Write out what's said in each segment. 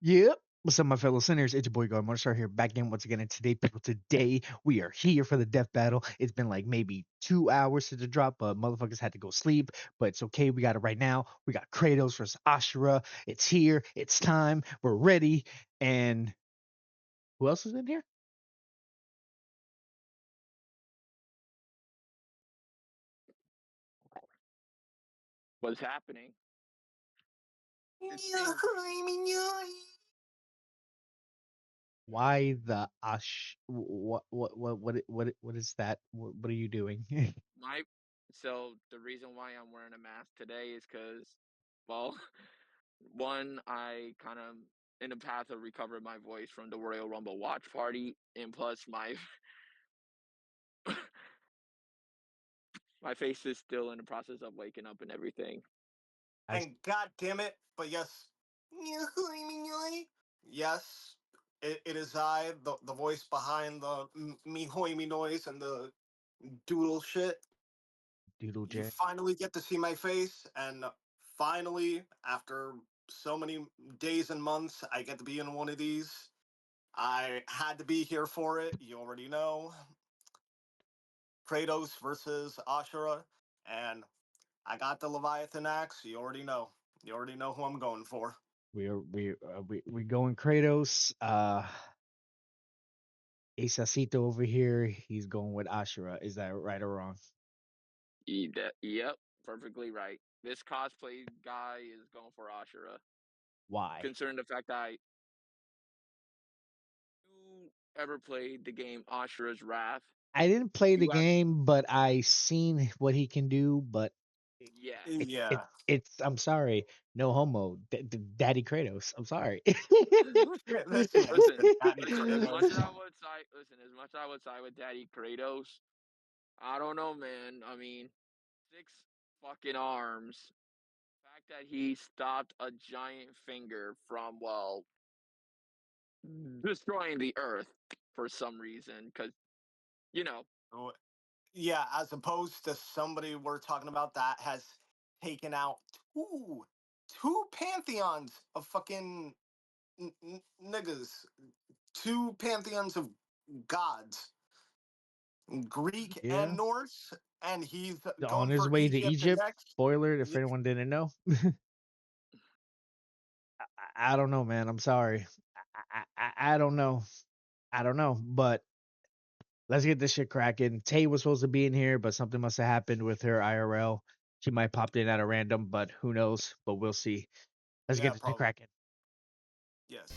Yep. What's up, my fellow sinners? It's your boy God Monster here, back in once again. And today, people, today we are here for the death battle. It's been like maybe 2 hours since the drop, but motherfuckers had to go sleep. But it's okay. We got it right now. We got Kratos versus Asura. It's here. It's time. We're ready. And who else is in here? What's happening. It seems Why the what is that? What are you doing? my so the reason why I'm wearing a mask today is because, well, one, I kind of in the path of recovering my voice from the Royal Rumble watch party, and plus my face is still in the process of waking up and everything. And god damn it, but yes. Yes, it is I, the voice behind the me hoy me noise and the doodle shit. Doodle You J. finally get to see my face, and finally, after so many days and months, I get to be in one of these. I had to be here for it. You already know. Kratos versus Ashura, and I got the Leviathan axe. You already know. You already know who I'm going for. We going Kratos. Asacito over here, he's going with Ashura. Is that right or wrong? Yep, perfectly right. This cosplay guy is going for Ashura. Why? Considering the fact that you ever played the game Ashura's Wrath, I didn't play the you have game, but I seen what he can do. But yes. it's. I'm sorry, no homo, Daddy Kratos. I'm sorry. Listen, Listen, Daddy as much as Kratos. I would side, listen, as much as I would side with Daddy Kratos, I don't know, man. I mean, six fucking arms. The fact that he stopped a giant finger from, well, destroying the Earth for some reason, because you know, Yeah, as opposed to somebody we're talking about that has taken out two two pantheons of fucking niggas, two pantheons of gods, Greek and Yeah, Norse, and he's on going his for way to Egypt Egypt. next. Spoiler, if anyone didn't know. I don't know, man. I'm sorry. I don't know. I don't know, but let's get this shit cracking. Tay was supposed to be in here, but something must have happened with her IRL. She might popped in at a random, but who knows? But we'll see. Let's get Yeah, this shit probably. cracking. Yes.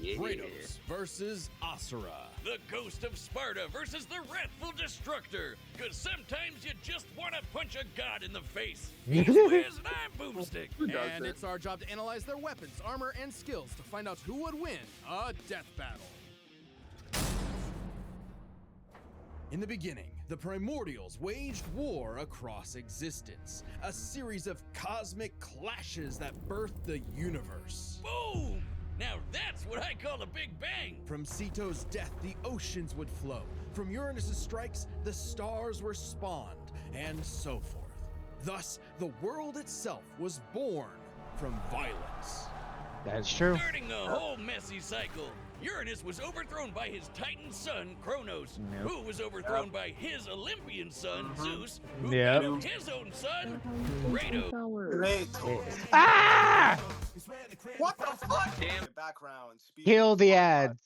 yeah. Kratos versus Asura. The Ghost of Sparta versus the Wrathful Destructor. Because sometimes you just want to punch a god in the face. He's Wiz and I'm Boomstick. And it's our job to analyze their weapons, armor, and skills to find out who would win a death battle. In the beginning, the Primordials waged war across existence, a series of cosmic clashes that birthed the universe. Boom! Now that's what I call a big bang. From Ceto's death, the oceans would flow. From Uranus's strikes, the stars were spawned, and so forth. Thus, the world itself was born from violence. That's true. Starting a whole messy cycle. Uranus was overthrown by his Titan son, Kronos, Nope. who was overthrown by his Olympian son, Zeus, who Yep. battled his own son, Kratos. Kratos. Ah! What the fuck? Damn. Background. Kill the ads.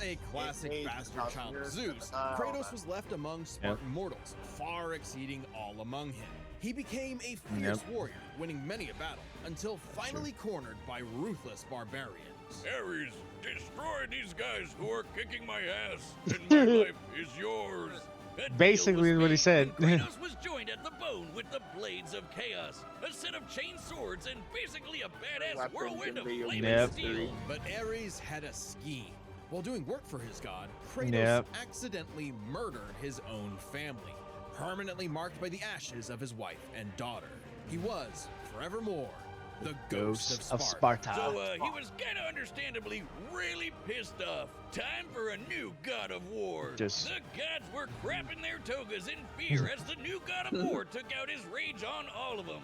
A classic bastard child of Zeus, Kratos was left among Spartan mortals, far exceeding all among him. He became a fierce warrior, winning many a battle, until finally cornered by ruthless barbarians. Ares, destroy these guys who are kicking my ass, and my life is yours. A deal Basically was what he made said. when Kratos was joined at the bone with the Blades of Chaos, a set of chain swords and basically a badass Weapons whirlwind in of the flaming Yep. steel. But Ares had a scheme. While doing work for his god, Kratos Yep. accidentally murdered his own family, permanently marked by the ashes of his wife and daughter. He was, forevermore, the Ghost of Sparta. So, he was kinda understandably really pissed off. Time for a new god of war. Just- The gods were crapping their togas in fear as the new god of war took out his rage on all of them.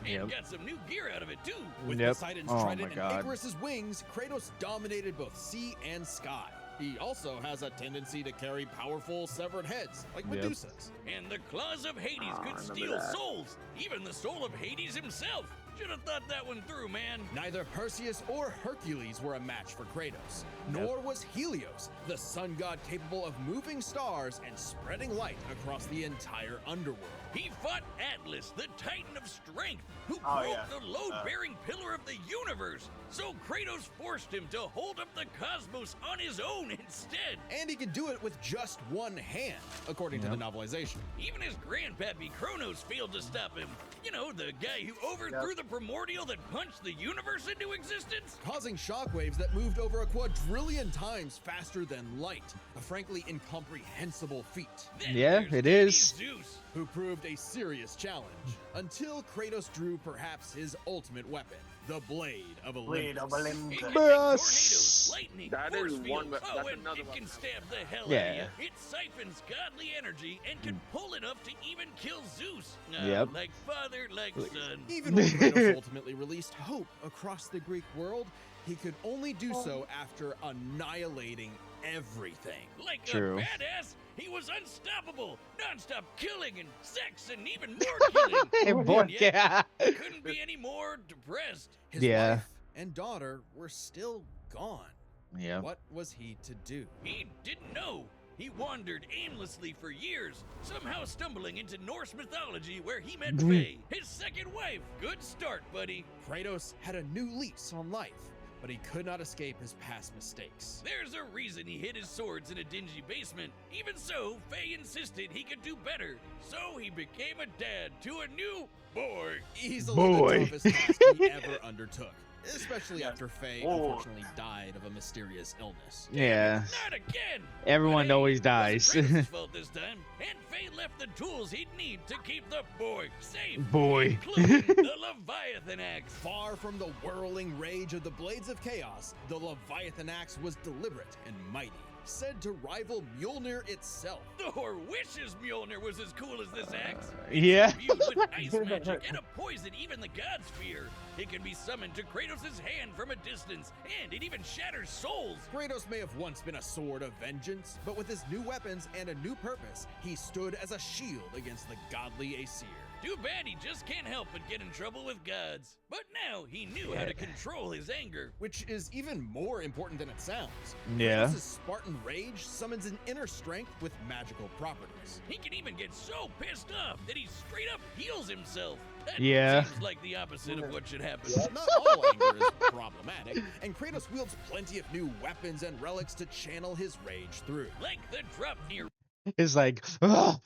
And got some new gear out of it too. With Yep. Poseidon's Oh my trident and God. Icarus's wings, Kratos dominated both sea and sky. He also has a tendency to carry powerful severed heads, like Yep. Medusa's. And the claws of Hades I could remember steal that. souls, even the soul of Hades himself. Should have thought that one through, man. Neither Perseus or Hercules were a match for Kratos, nor was Helios, the sun god capable of moving stars and spreading light across the entire underworld. He fought Atlas, the Titan of Strength, who Oh, broke yeah. the load-bearing pillar of the universe. So Kratos forced him to hold up the cosmos on his own instead. And he could do it with just one hand, according to the novelization. Even his grandpappy Kronos failed to stop him. You know, the guy who overthrew the primordial that punched the universe into existence? Causing shockwaves that moved over a quadrillion times faster than light. A frankly incomprehensible feat. Then Yeah, there's it Daddy is. Zeus. Who proved a serious challenge until Kratos drew perhaps his ultimate weapon, the Blade of Blade of Olympus. It Olympus. can make Yes. tornadoes, lightning, That force is one fields. we- that's and another it one. can stab the hell Yeah. out of you. It siphons godly energy and can pull enough to even kill Zeus. Yep. Like father, like son. Even when Kratos ultimately released hope across the Greek world, he could only do so after annihilating everything. Like True. a badass, he was unstoppable. Non-stop killing and sex and even more killing. Hey, boy, And yet, yeah. he couldn't be any more depressed. His Yeah. wife and daughter were still gone. Yeah. What was he to do? He didn't know. He wandered aimlessly for years, somehow stumbling into Norse mythology where he met Faye, his second wife. Good start, buddy. Kratos had a new lease on life, but he could not escape his past mistakes. There's a reason he hid his swords in a dingy basement. Even so, Faye insisted he could do better. So he became a dad to a new boy. Easily Boy. the toughest task he ever undertook, especially after Faye Oh. unfortunately died of a mysterious illness. Yeah. Not again. Everyone But hey, always it dies. wasn't Kratos' fault this time, and Faye left the tools he'd need to keep the boy safe. Boy. Including the Leviathan axe. Far from the whirling rage of the Blades of Chaos, the Leviathan axe was deliberate and mighty, said to rival Mjolnir itself. Thor wishes Mjolnir was as cool as this axe. Yeah. Imbued with ice magic and a poison even the gods fear. It can be summoned to Kratos' hand from a distance, and it even shatters souls. Kratos may have once been a sword of vengeance, but with his new weapons and a new purpose, he stood as a shield against the godly Aesir. Too bad he just can't help but get in trouble with gods. But now he knew how to control his anger. Which is even more important than it sounds. Yeah. Kratos' Spartan rage summons an inner strength with magical properties. He can even get so pissed off that he straight up heals himself. That Yeah. seems like the opposite of what should happen. Not all anger is problematic, and Kratos wields plenty of new weapons and relics to channel his rage through. Like the drop near It's like, oh,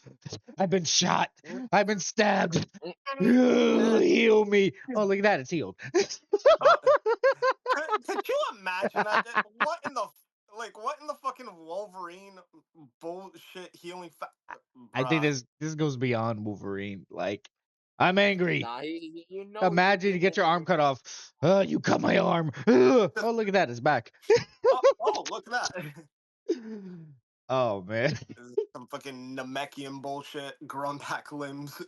I've been shot. I've been stabbed. Heal me. Oh, look at that. It's healed. Could you imagine that? What in the fucking Wolverine bullshit healing? I think this goes beyond Wolverine. Like, I'm angry. Nah, you know. Imagine you get your arm cut off. You cut my arm. Oh, look at that. It's back. Oh, look at that. Oh, man. This is some fucking Namekian bullshit. Grown back limbs.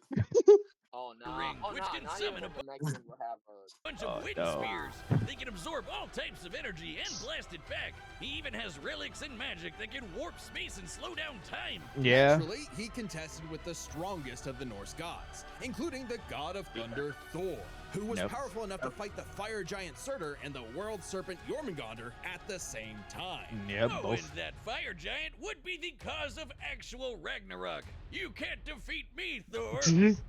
Oh no. ring, Oh, which nah, can nah, summon yeah, a Mexican will have bunch Oh, of wind no. spears. They can absorb all types of energy and blast it back. He even has relics and magic that can warp space and slow down time. Yeah. Naturally, he contested with the strongest of the Norse gods, including the god of thunder Thor, who was Yep. powerful enough to fight the fire giant Surtur and the world serpent Jormungandr at the same time. Yep, Oh, both. and that fire giant would be the cause of actual Ragnarok. You can't defeat me, Thor.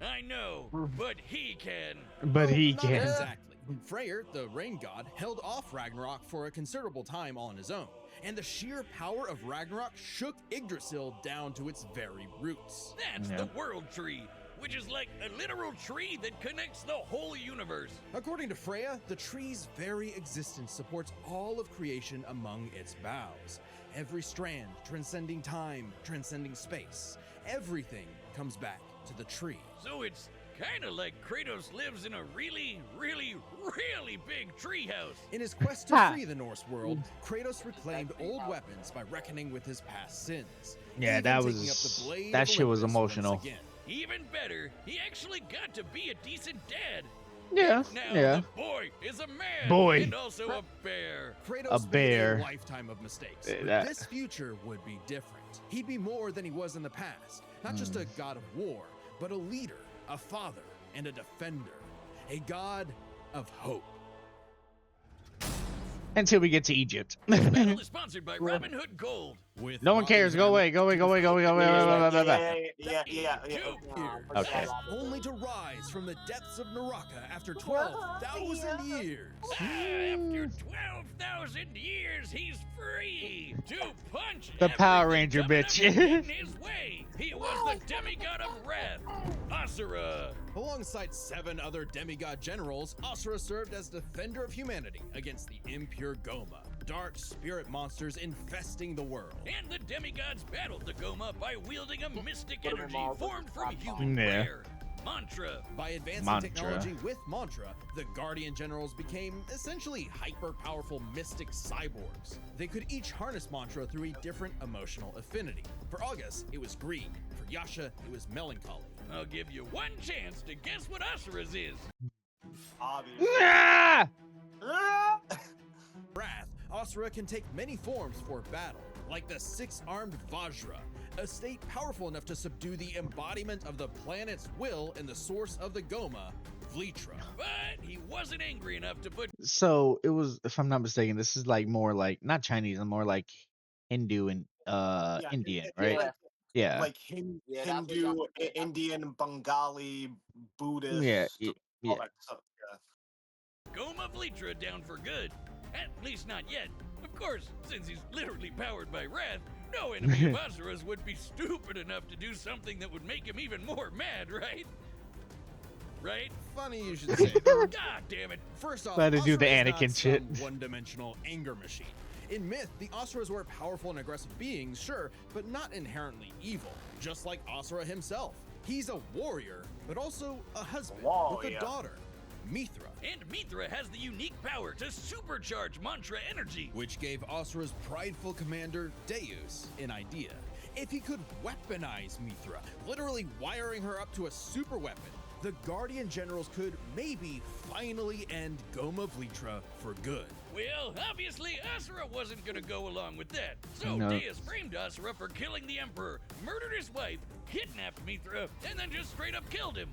I know, but he can. But he Not can. exactly. Freyr, the rain god, held off Ragnarok for a considerable time on his own, and the sheer power of Ragnarok shook Yggdrasil down to its very roots. That's Yeah. the world tree, which is like a literal tree that connects the whole universe. According to Freya, the tree's very existence supports all of creation among its boughs. Every strand transcending time, transcending space. Everything comes back to the tree. So it's kind of like Kratos lives in a really, really, really big treehouse. In his quest to Ha. free the Norse world, Kratos reclaimed old weapons by reckoning with his past sins. Yeah, even that taking was- up the blade that of shit was Olympus once emotional. again. Even better, he actually got to be a decent dad. Yeah, Now yeah. the boy is a man Boy. and also a bear. Kratos bear. made a lifetime of mistakes, but That- this future would be different. He'd be more than he was in the past. Not just a god of war, but a leader, a father, and a defender. A god of hope. Until we get to Egypt. This battle is sponsored by Robin Hood Gold. With No one cares. Go away. Go away. Go away. Go away. Go away. Yeah. years, only to rise from the depths of Naraka after 12,000 years. After 12,000 years, he's free to punch The Power everything Ranger coming bitch. up in his way. He was the demigod of wrath, Asura. Alongside 7 other demigod generals, Asura served as defender of humanity against the impure Goma, dark spirit monsters infesting the world. And the demigods battled the Goma by wielding a mystic energy formed from human Yeah. prayer. Mantra. By advancing Mantra. technology with Mantra, the Guardian Generals became essentially hyper-powerful mystic cyborgs. They could each harness Mantra through a different emotional affinity. For August, it was greed. For Yasha, it was melancholy. I'll give you one chance to guess what Asura's is. Obviously. Ah! Wrath, Asura can take many forms for battle, like the 6-armed Vajra, a state powerful enough to subdue the embodiment of the planet's will and the source of the Goma, Vlitra. But he wasn't angry enough to put So it was, if I'm not mistaken, this is like more like not Chinese and more like Hindu and Indian, right? Yeah. Like Hindu, Indian, Bengali, Buddhist, Yeah. all that stuff. Yeah. Goma Vlitra down for good. At least not yet. Of course, since he's literally powered by wrath, no enemy of Asura's would be stupid enough to do something that would make him even more mad, right? Right? Funny you should say. God damn it. First off, Glad to do the Asura is Anakin not shit. some one-dimensional anger machine. In myth, the Asuras were powerful and aggressive beings, sure, but not inherently evil, just like Asura himself. He's a warrior, but also a husband with Warrior. a daughter, Mithra, And Mithra has the unique power to supercharge Mantra energy. which gave Asura's prideful commander, Deus, an idea. If he could weaponize Mithra, literally wiring her up to a super weapon, the Guardian Generals could maybe finally end Goma Vlitra for good. Well, obviously, Asura wasn't gonna go along with that. So No. Deus framed Asura for killing the Emperor, murdered his wife, kidnapped Mithra, and then just straight up killed him.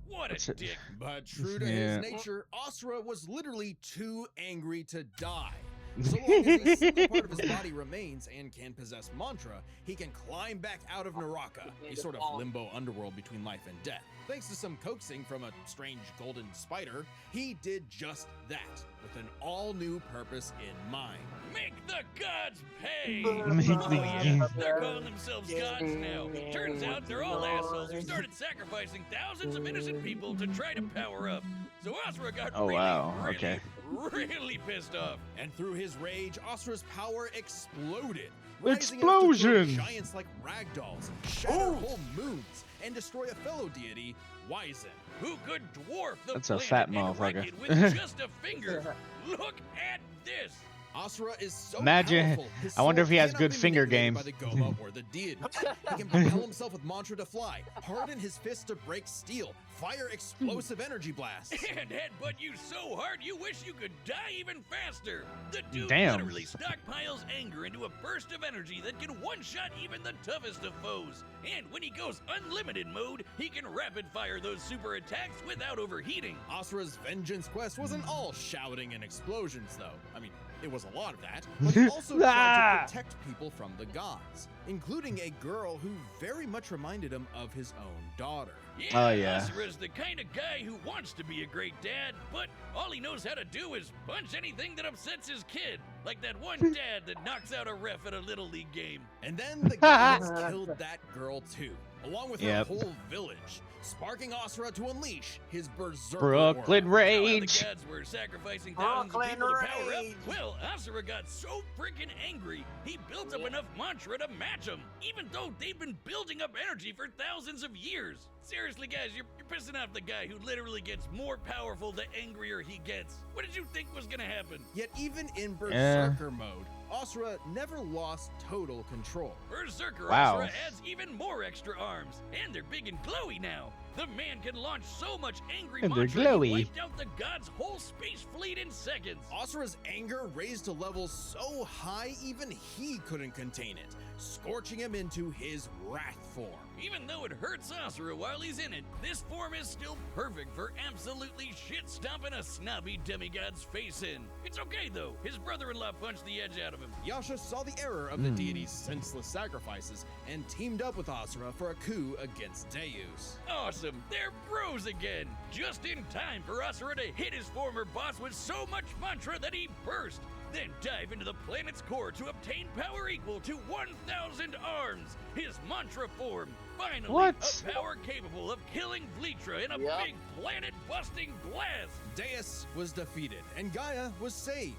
What That's a it. dick. But true to Yeah. his nature, Asura was literally too angry to die. So long as a single part of his body remains and can possess Mantra, he can climb back out of Naraka, a sort of limbo underworld between life and death. Thanks to some coaxing from a strange golden spider, he did just that, with an all-new purpose in mind. Make the gods pay! Make the Oh, yeah, gods- they're calling themselves gods now. Turns out they're all assholes who started sacrificing thousands of innocent people to try to power up. So Asura got Oh, really, wow, really, okay. really pissed off. And through his rage, Asura's power exploded. Explosion! Rising enough to throw giants like ragdolls, shatter whole moons, and destroy a fellow deity, Wyzen. Who could dwarf the That's a planet fat and motherfucker. wreck it with just a finger? Look at this! Asura is so Imagine- powerful, his I wonder if soul he has cannot good be finger manipulated game. by the Goma or the deity. He can propel himself with Mantra to fly, harden his fists to break steel, fire explosive energy blasts. And headbutt you so hard you wish you could die even faster. The dude Damn. literally stockpiles anger into a burst of energy that can one-shot even the toughest of foes. And when he goes unlimited mode, he can rapid-fire those super attacks without overheating. Asura's vengeance quest wasn't all shouting and explosions, though. I mean, it was a lot of that, but he also tried Ah! to protect people from the gods, including a girl who very much reminded him of his own daughter. Yeah, Oh, yeah. Asura's the kind of guy who wants to be a great dad, but all he knows how to do is punch anything that upsets his kid. Like that one dad that knocks out a ref at a Little League game. And then the gods killed that girl too, along with Yep. her whole village, sparking Asura to unleash his berserker Brooklyn aura. You know how the Rage. gods were sacrificing thousands of Brooklyn people to power up? Rage. Well, Asura got so freaking angry, he built up enough mantra to match them, even though they've been building up energy for thousands of years. Seriously, guys, you're pissing off the guy who literally gets more powerful the angrier he gets. What did you think was gonna happen? Yet even in berserker mode, Asura never lost total control. Berserker Wow. Asura adds even more extra arms, and they're big and glowy now. The man can launch so much angry And they're mantra he glowy. wiped out the god's whole space fleet in seconds. Asura's anger raised to levels so high even he couldn't contain it, scorching him into his wrath form. Even though it hurts Asura while he's in it, this form is still perfect for absolutely shit-stomping a snobby demigod's face in. It's okay though, his brother-in-law punched the edge out of him. Yasha saw the error of the deity's senseless sacrifices and teamed up with Asura for a coup against Deus. Awesome, they're bros again! Just in time for Asura to hit his former boss with so much mantra that he burst, then dive into the planet's core to obtain power equal to 1,000 arms, his mantra form. Finally, What? a power capable of killing Vlitra in a Yep. big planet-busting blast. Deus was defeated and Gaia was saved.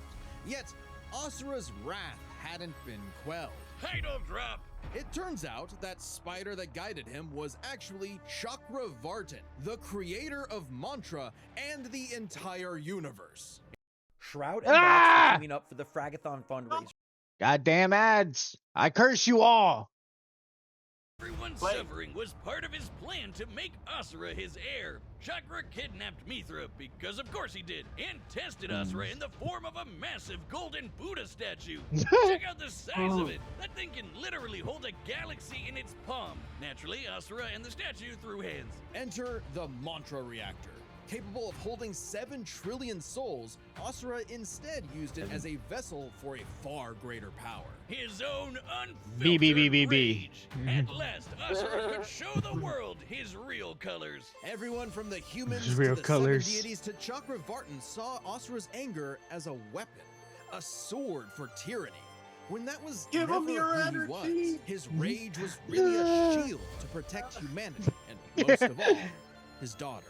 Yet, Asura's wrath hadn't been quelled. Title drop! It turns out that spider that guided him was actually Chakra Vartan, the creator of mantra and the entire universe. Shroud and Ah! Box are teaming up for the Fragathon fundraiser. Goddamn ads! I curse you all! Everyone's Play. suffering was part of his plan to make Asura his heir. Chakra kidnapped Mithra, because of course he did, and tested Asura in the form of a massive golden Buddha statue. Check out the size of it. That thing can literally hold a galaxy in its palm. Naturally, Asura and the statue threw hands. Enter the mantra reactor. Capable of holding 7 trillion souls, Asura instead used it as a vessel for a far greater power. His own B, B, B, unfiltered B, B. rage. At last, Asura could show the world his real colors. Everyone from the humans His to real the colors. 7 deities to Chakra Vartan saw Asura's anger as a weapon, a sword for tyranny. When that was Give him never your who he was, energy. his rage was really a shield to protect humanity, and most of all, his daughter.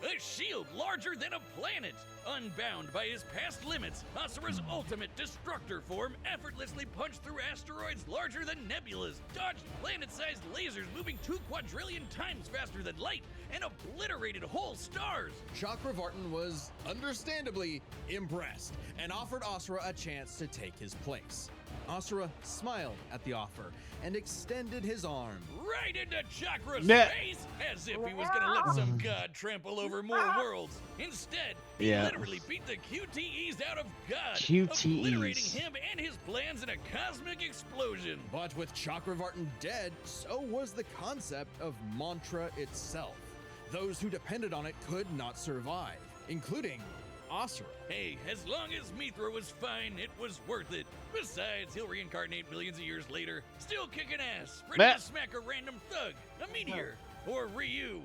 A shield larger than a planet! Unbound by his past limits, Asura's ultimate destructor form effortlessly punched through asteroids larger than nebulas, dodged planet-sized lasers moving 2 quadrillion times faster than light, and obliterated whole stars! Chakra Vartan was, understandably, impressed and offered Asura a chance to take his place. Asura smiled at the offer and extended his arm. Right into Chakra's Nah. face, as if he was gonna let some god trample over more worlds. Instead, he Yeah. literally beat the QTEs out of God, QTEs. obliterating him and his plans in a cosmic explosion. But with Chakra Vartan dead, so was the concept of mantra itself. Those who depended on it could not survive, including Asura. Hey, as long as Mithra was fine, it was worth it. Besides, he'll reincarnate millions of years later, still kicking ass, ready Meh. to smack a random thug, a meteor, or Ryu,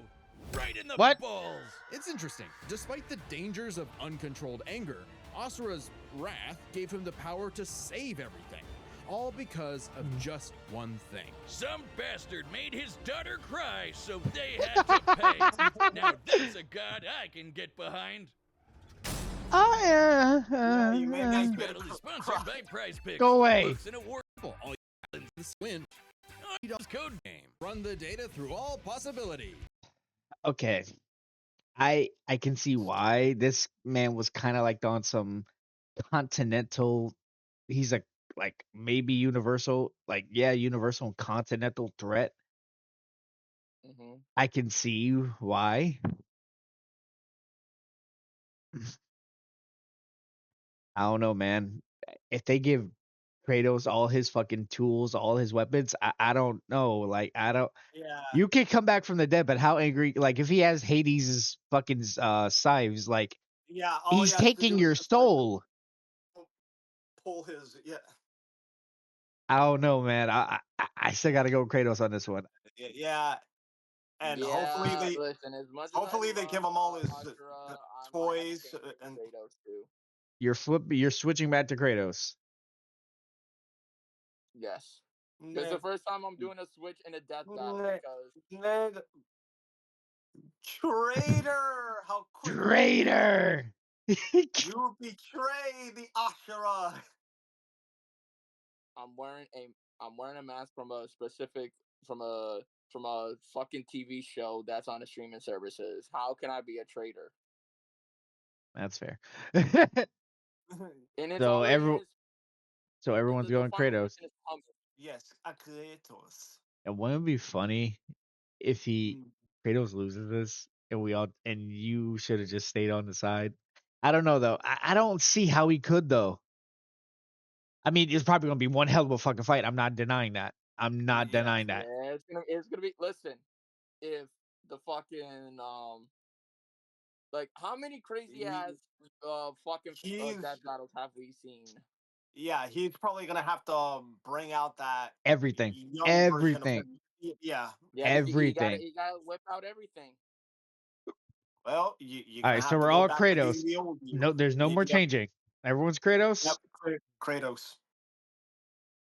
right in the What? balls. It's interesting. Despite the dangers of uncontrolled anger, Asura's wrath gave him the power to save everything. All because of just one thing. Some bastard made his daughter cry, so they had to pay. Now that's a god I can get behind. Oh, You made yeah. that This good. battle is sponsored by Prize Picks. Go away. Books and award All you this win. Code game. Run the data through all possibility. Okay. I can see why this man was kind of like on some continental. He's a like maybe universal, like yeah, universal and continental threat. Mm-hmm. I can see why. I don't know, man. If they give Kratos all his fucking tools, all his weapons, I don't know. Like I don't. Yeah, You can come back from the dead, but how angry? Like if he has Hades' fucking scythes, like yeah. All he's he has to taking do your is just, like, soul. pull his. Yeah, I don't know, man. I still got to go with Kratos on this one. yeah. And yeah, listen, as much hopefully as I they give love him all his Asura, I'm toys gonna go and Kratos too. You're switching back to Kratos. Yes, it's the first time I'm doing a switch in a death battle because traitor! How quick Traitor. you betray the Asura! I'm wearing a mask from a specific from a fucking TV show that's on the streaming services. How can I be a traitor? That's fair. And it's so already everyone, is, so everyone's the going final Kratos. mission is coming. Yes, a Kratos. And wouldn't it be funny if he Kratos loses this, and you should have just stayed on the side. I don't know though. I don't see how he could though. I mean, it's probably gonna be one hell of a fucking fight. I'm not denying that. I'm not Yeah. denying that. Yeah, it's gonna be. Listen, if the fucking like how many crazy ass fucking He's death battles have we seen? yeah, he's probably gonna have to bring out that Everything, young version of everything, him. Yeah. Yeah, everything. he gotta whip out everything. Well, you're All gonna right, so have to we're go all back to being Kratos. the old you. No, there's no more Yep. changing. Everyone's Kratos. Yep. Kratos.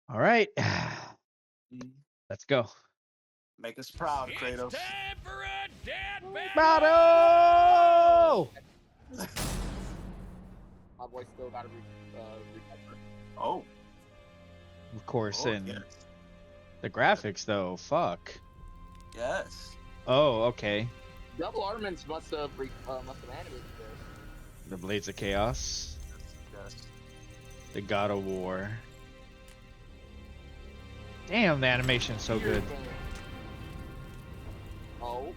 All right, Mhm. let's go. Make us proud, It's Kratos. time for a death Battle! My boy still gotta recover. Oh. Of course, Oh, and yes. the graphics though. Fuck. Yes. Oh, okay. Double Armaments must have animated this. The Blades of Chaos. Yes. The God of War. Damn, the animation's so good. Oh.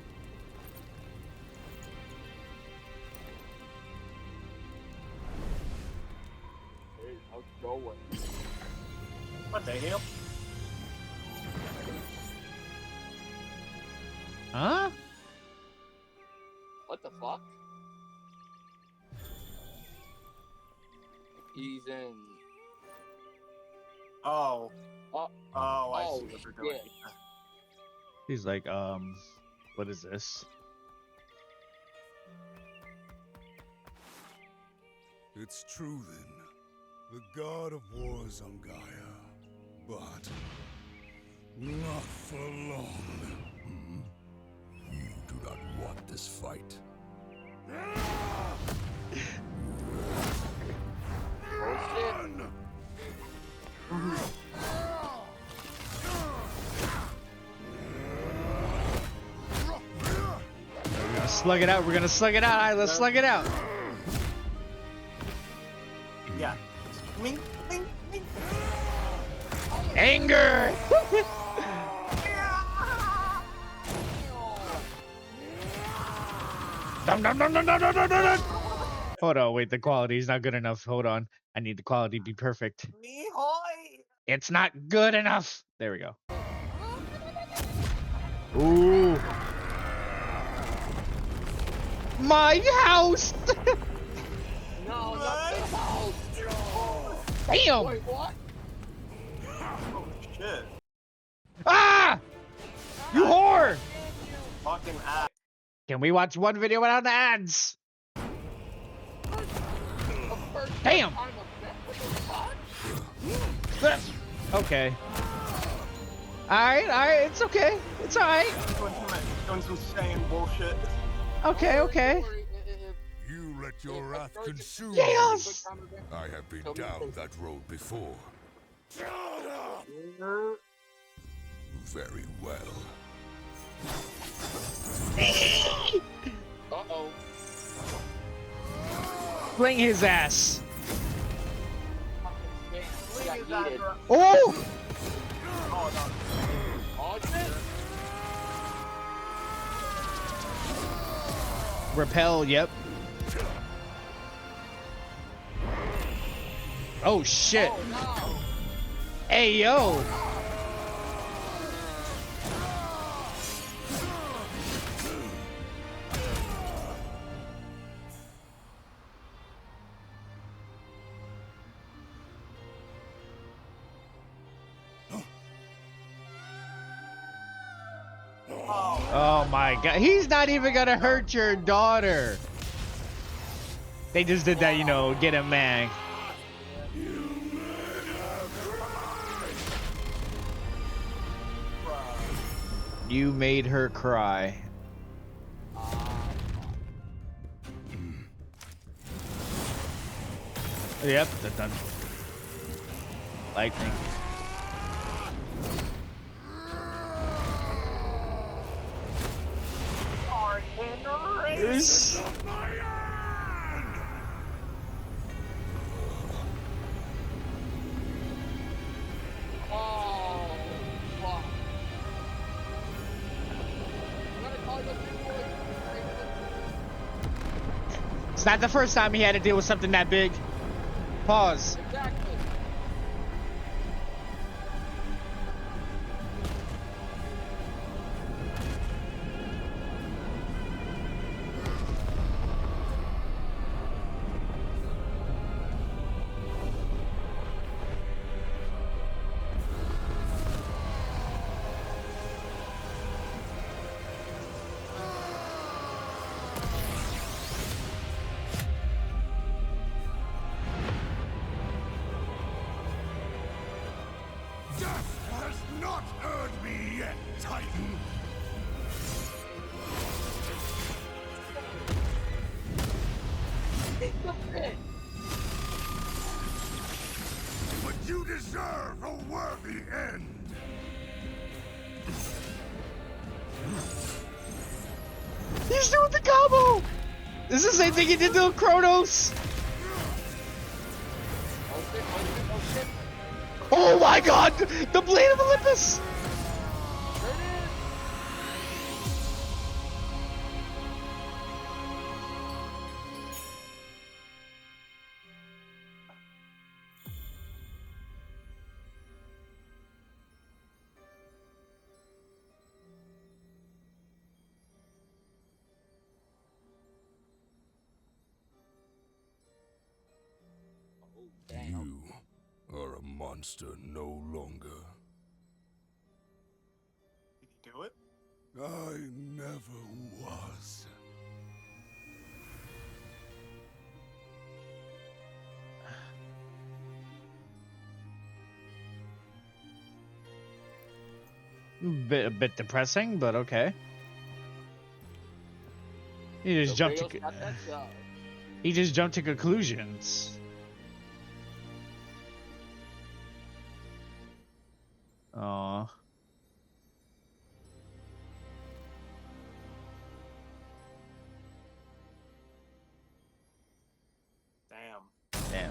Hey, how's it going? What the hell? Huh? What the fuck? He's in. Oh. Oh. I Oh, see what they're doing. shit. He's like, what is this? It's true then. The god of war is on Gaia. But not for long. You do not want this fight. Oh shit. We're gonna slug it out. We're gonna slug it out. All right, let's slug it out. Yeah. Ming, ming, ming. Anger! Dum, dum, dum, dum, dum, dum, dum, dum. Hold on, wait, the quality is not good enough. Hold on. I need the quality to be perfect. Me hoy. It's not good enough. There we go. Ooh. My house! No, not the house. Damn! Wait, what? Oh shit. Ah! You whore! Fucking ass. Can we watch one video without the ads? Damn! Okay. Alright, it's okay. It's alright. Doing some saying bullshit. Okay, okay. You let your wrath consume Yes! you. I have been down that road before. Very well. Uh-oh. Fling his ass. Got Oh! Oh no. Oh shit. Repel, yep. Oh shit. Oh no. Hey yo. Oh my god. He's not even gonna hurt your daughter. They just did that, you know, get him mad. You made her cry. Yep, that's done. Lightning. Yes. Oh, fuck. I'm gonna call you not the first time he had to deal with something that big. Pause. Exactly. Death has not heard me yet, Titan! But you deserve a worthy end! He's doing the combo! This is the same thing he did to Kratos! Oh my god! The Blade of Olympus! You are a monster no longer. Did he do it? I never was. A bit depressing, but okay. He just jumped to he just jumped to conclusions. Aw. Damn.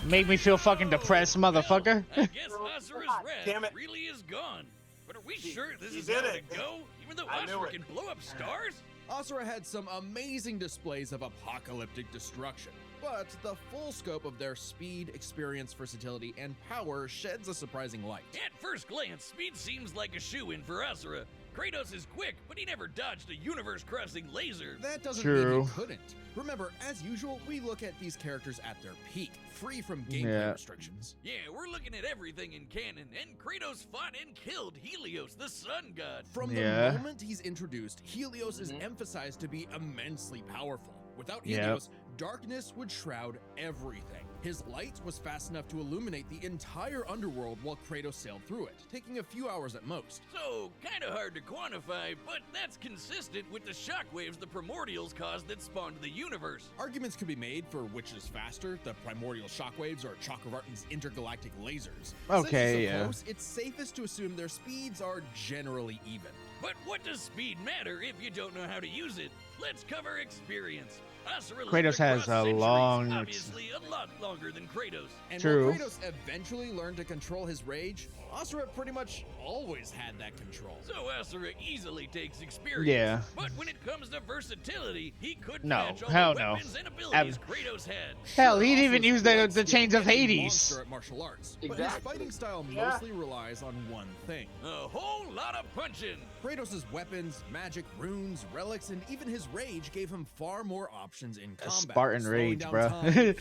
Make me feel fucking depressed, motherfucker. I guess Asura's Damn wrath it. really is gone. But are we sure this he is did how it. to go? Even though I knew Asura it. can blow up stars? Asura had some amazing displays of apocalyptic destruction, but the full scope of their speed, experience, versatility, and power sheds a surprising light. At first glance, speed seems like a shoe-in for Asura. Kratos is quick, but he never dodged a universe-crossing laser. That doesn't True. mean he couldn't. Remember, as usual, we look at these characters at their peak, free from gameplay Yeah. restrictions. Yeah, we're looking at everything in canon, and Kratos fought and killed Helios, the sun god. From Yeah. the moment he's introduced, Helios is emphasized to be immensely powerful. Without Yep. Helios, darkness would shroud everything. His light was fast enough to illuminate the entire underworld while Kratos sailed through it, taking a few hours at most. So, kinda hard to quantify, but that's consistent with the shockwaves the primordials caused that spawned the universe. Arguments could be made for which is faster, the primordial shockwaves or Chakravartin's intergalactic lasers. Okay, Since it's so yeah. close, it's safest to assume their speeds are generally even. But what does speed matter if you don't know how to use it? Let's cover experience. Asura lived Kratos has across a centuries, long- obviously a lot longer than Kratos. And True. while Kratos eventually learned to control his rage, Asura pretty much always had that control. So Asura easily takes experience. Yeah. But when it comes to versatility, he couldn't No, match all hell the no. weapons and abilities Kratos had. Hell, he didn't even Asura's use the quite chains of skilled and a Hades. monster at martial arts, but his Exactly. fighting style Yeah. mostly relies on one thing. A whole lot of punching. Kratos' weapons, magic, runes, relics, and even his rage gave him far more options in combat. Spartan slowing rage, down bruh.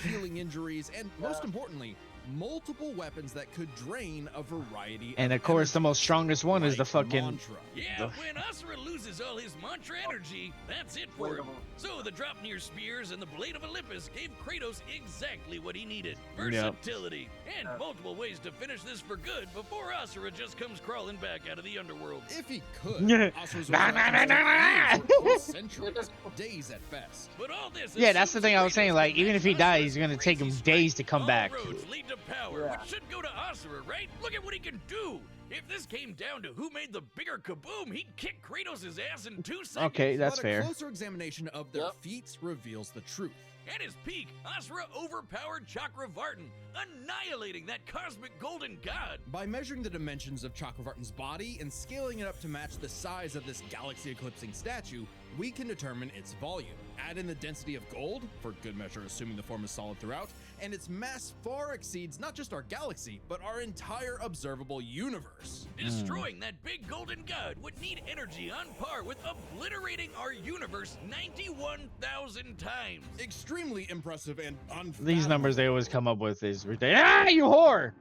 time, healing injuries, and most importantly, multiple weapons that could drain a variety And of of course, the energy, most strongest one is the like fucking. mantra. Yeah, when Asura loses all his mantra energy, that's it for him. So the Dropnir spears and the Blade of Olympus gave Kratos exactly what he needed. Versatility. And multiple ways to finish this for good before Asura just comes crawling back out of the underworld. If he could, Yeah. Asura's Nah, nah, nah, nah, nah. whole centuries, days at best. But all this Yeah, that's the assumes thing I was saying, Kratos like, can even match if he dies, Asura's it's gonna take him crazy days strength. to come All back. roads lead to power, which should go to Asura, right? Look at what he can do. If this came down to who made the bigger kaboom, he'd kick Kratos' ass in 2 seconds. Okay, that's But fair. a closer examination of their feats reveals the truth. At his peak, Asura overpowered Chakravartin, annihilating that cosmic golden god. By measuring the dimensions of Chakravartin's body and scaling it up to match the size of this galaxy-eclipsing statue, we can determine its volume. Add in the density of gold, for good measure assuming the form is solid throughout, and its mass far exceeds not just our galaxy, but our entire observable universe. Destroying that big golden god would need energy on par with obliterating our universe 91,000 times. Extremely impressive and unfathomable. These numbers they always come up with is ridiculous. Ah, you whore!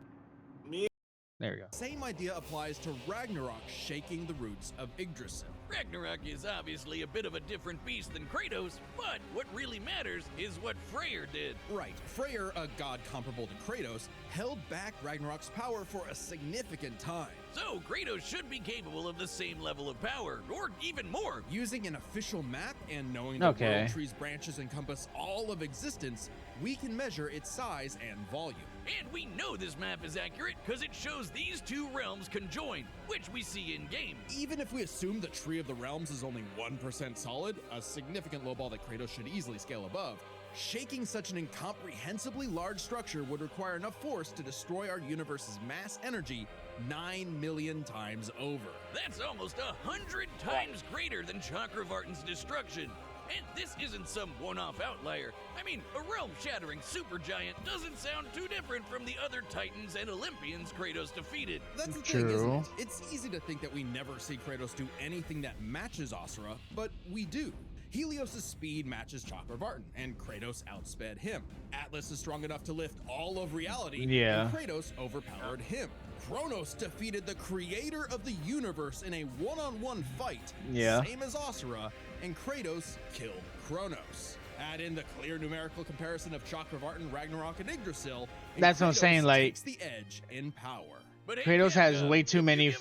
There you go. Same idea applies to Ragnarok shaking the roots of Yggdrasil. Ragnarok is obviously a bit of a different beast than Kratos, but what really matters is what Freyr did. Right, Freyr, a god comparable to Kratos, held back Ragnarok's power for a significant time. So Kratos should be capable of the same level of power, or even more. Using an official map and knowing the world tree's branches encompass all of existence, we can measure its size and volume. And we know this map is accurate because it shows these two realms conjoined, which we see in-game. Even if we assume the Tree of the Realms is only 1% solid, a significant lowball that Kratos should easily scale above, shaking such an incomprehensibly large structure would require enough force to destroy our universe's mass energy 9 million times over. That's almost 100 times greater than Chakravartin's destruction. And this isn't some one-off outlier. I mean, a realm-shattering supergiant doesn't sound too different from the other Titans and Olympians Kratos defeated. That's the thing, isn't it? It's easy to think that we never see Kratos do anything that matches Asura, but we do. Helios' speed matches Chakravartin, and Kratos outsped him. Atlas is strong enough to lift all of reality, and Kratos overpowered him. Kronos defeated the creator of the universe in a one-on-one fight, same as Asura, and Kratos killed Kronos. Add in the clear numerical comparison of Chakravartin, Ragnarok, and Yggdrasil, and that's what I'm saying, like, takes the edge in power. But Kratos has way too many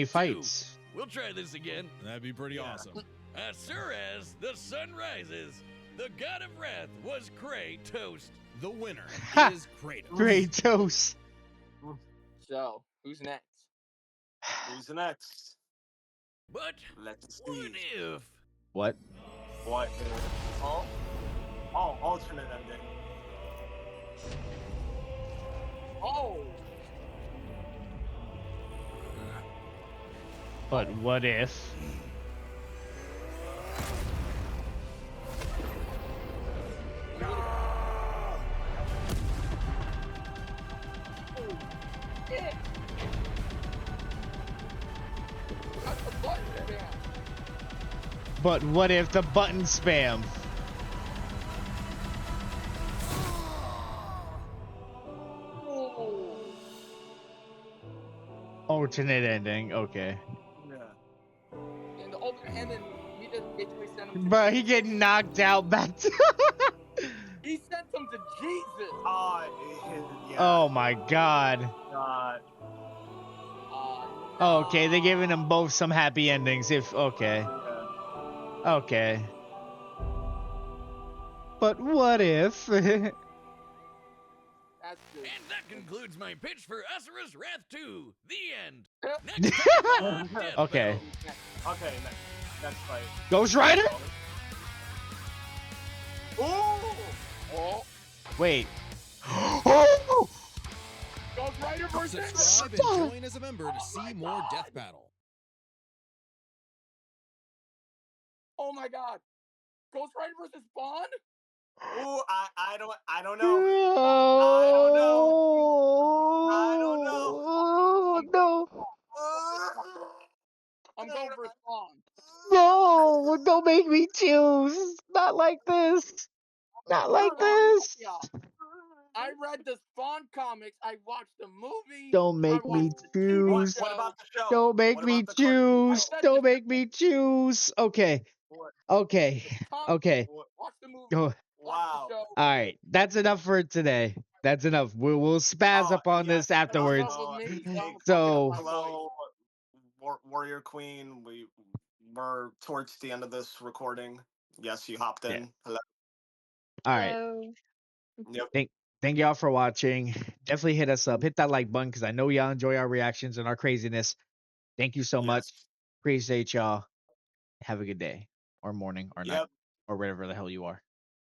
fights. We'll try this again. That'd be pretty awesome. As the sun rises, the god of wrath was Kratos. The winner is Kratos. Kratos. So, who's next? Who's next? But Let's what see. if? What? What if? Oh, alternate ending. Oh, But what if? But what if the button spam? Alternate ending, okay. and the alternate ending, he just basically sent him. But he get knocked out back to He sent him to Jesus. Oh my god. Okay, they're giving them both some happy endings okay. But what if? That's good. And that concludes my pitch for Asura's Wrath 2. The end. Yep. Next time on Death Okay. Battle. Okay, next fight. Ghost Rider? Oh, Wait. Oh! Ghost Rider versus. Subscribe and join as a member to see more Death Battle. Oh my God, Ghost Rider versus Bond. Ooh, I don't know. I don't know. Oh, no. I'm going for Bond. No, don't make me choose. Not like this. Not like this. Yeah. I read the Spawn comics. I watched the movie. Don't make I me watched the TV choose. What about the show? Don't make What me about the cartoon? choose. Don't make me choose. Okay. Okay. Okay. Watch the movie. Go. Wow. Watch the show. All right. That's enough for today. That's enough. We'll spaz up on this afterwards. So. Hello, Warrior Queen. We're towards the end of this recording. Yes, you hopped in. Yeah. Hello. All right. Yep. Thank y'all for watching. Definitely hit us up. Hit that like button because I know y'all enjoy our reactions and our craziness. Thank you so much. Appreciate y'all. Have a good day or morning or night or whatever the hell you are.